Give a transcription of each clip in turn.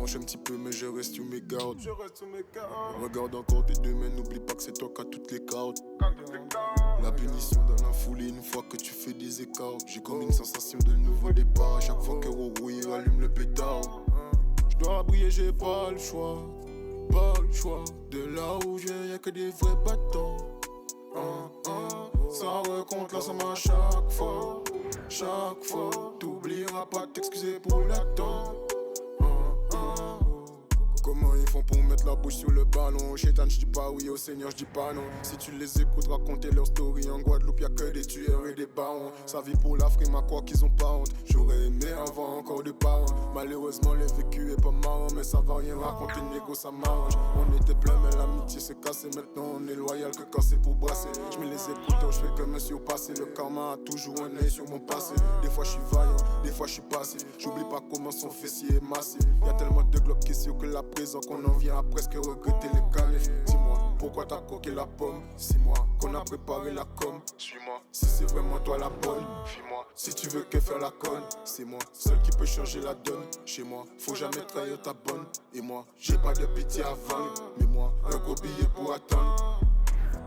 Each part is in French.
m'arrange un petit peu, mais je reste sur mes gardes. Regarde encore tes deux mains, n'oublie pas que c'est toi qui as toutes les cartes. La punition dans la foulée, une fois que tu fais des écarts. J'ai comme une sensation de nouveau départ. Chaque fois que Roroui allume le pétard. Je dois briller, j'ai pas le choix. Pas le choix. De là où je viens, y'a que des vrais bâtons. Ça recompte la somme à chaque fois. Chaque fois. T'oublieras pas de t'excuser pour l'attente. Comment ils font pour mettre la bouche sur le ballon? Chétan, j'dis pas oui, au Seigneur, j'dis pas non. Si tu les écoutes raconter leur story en Guadeloupe, y'a que des tueurs et des barons. Sa vie pour l'Afrique, ma quoi qu'ils ont pas honte. J'aurais aimé avoir encore des parents. Malheureusement, le vécu est pas marrant, mais ça va rien raconter, négo, ça m'arrange. On était plein, mais l'amitié s'est cassée. Maintenant, on est loyal que quand c'est pour brasser. J'mets les écouteurs, j'fais que monsieur passé. Le karma a toujours un œil sur mon passé. Des fois, j'suis vaillant, des fois, j'suis passé. J'oublie pas comment son fessier est massé. Y'a tellement de globes qui sur que la présent qu'on en vient à presque regretter les califs. Dis-moi, pourquoi t'as coqué la pomme? C'est moi qu'on a préparé la com. Suis-moi, si c'est vraiment toi la bonne. Fuis-moi, si tu veux que faire la conne. C'est moi, seul qui peut changer la donne. Chez moi, faut jamais trahir ta bonne. Et moi, j'ai pas de pitié à vendre. Mais moi, un gros billet pour attendre.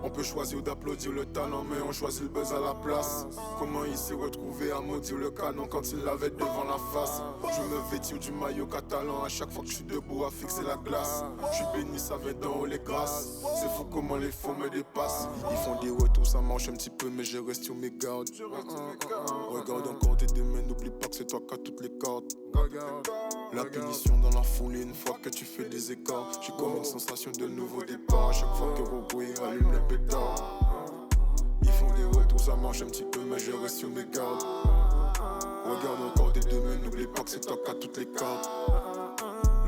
On peut choisir d'applaudir le talent, mais on choisit le buzz à la place. Comment il s'est retrouvé à maudire le canon quand il l'avait devant la face? Je me vêtir du maillot catalan à chaque fois que je suis debout à fixer la glace. Je suis béni, ça vient d'en haut les grâces. C'est fou comment les faux me dépassent. Ils font des retours, ça marche un petit peu, mais je reste sur mes gardes. Regarde encore tes deux mains, n'oublie pas que c'est toi qui as toutes les cartes. La punition dans la foulée, une fois que tu fais des écarts. J'ai comme une sensation de nouveau départ. À chaque fois que Roroui allume le pétard. Ils font des retours, ça marche un petit peu, mais je reste sur mes gardes. Regarde encore tes deux mains, n'oublie pas que c'est toi qui as toutes les cartes.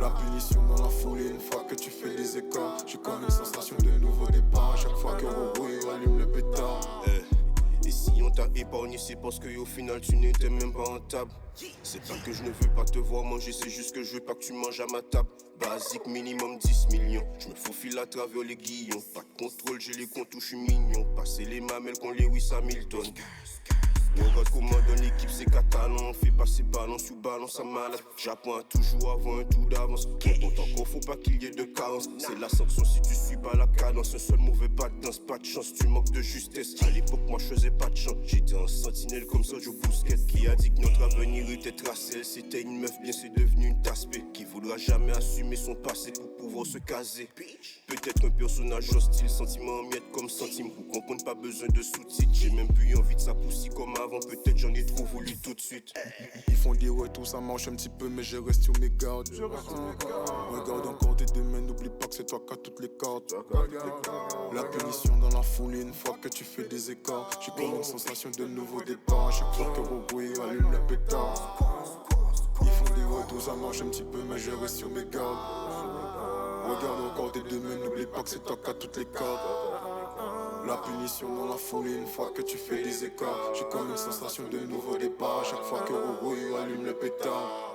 La punition dans la foulée, une fois que tu fais des écarts. J'ai comme une sensation de nouveau départ. À chaque fois que Roroui allume le pétard. Et si on t'a épargné, c'est parce qu'au final tu n'étais même pas rentable. C'est pas que je ne veux pas te voir manger, c'est juste que je veux pas que tu manges à ma table. Basique minimum 10 millions. Je me faufile à travers les guillons. Pas de contrôle, j'ai les comptes où je suis mignon. Passer les mamelles qu'on Lewis Hamilton. On regarde comment dans l'équipe c'est catalan. On fait passer ballon sous ballon, ça malade. J'apprends à toujours avoir un tour d'avance. Autant encore faut pas qu'il y ait de carence. C'est la sanction si tu suis pas la cadence. Un seul mauvais pas de danse, pas de chance. Tu manques de justesse. À l'époque moi je faisais pas de chant. J'étais en sentinelle comme ça, je bousquette. Qui a dit que notre avenir était tracé? Elle c'était une meuf bien, c'est devenu une tasse-pée. Qui voudra jamais assumer son passé pour pouvoir se caser. Peut-être un personnage hostile, sentiment en miettes comme centime. Pour comprendre pas besoin de sous-titres. J'ai même plus envie de s'apousser comme avant, peut-être j'en ai trop voulu tout de suite. Ils font des retours, ça marche un petit peu, mais je reste sur mes gardes. Regarde encore tes deux mains, n'oublie pas que c'est toi qui as toutes les cartes. La punition dans la foulée, une fois que tu fais des écarts. J'ai comme une sensation de nouveau départ. À chaque fois que Roroui allume le pétard. Ils font des retours, ça marche un petit peu, mais je reste sur mes gardes. Regarde encore tes deux mains, n'oublie pas que c'est toi qui as toutes les cartes. La punition dans la foulée, une fois que tu fais des écarts. J'ai comme une sensation de nouveau départ. À chaque fois que Roroui allume le pétard.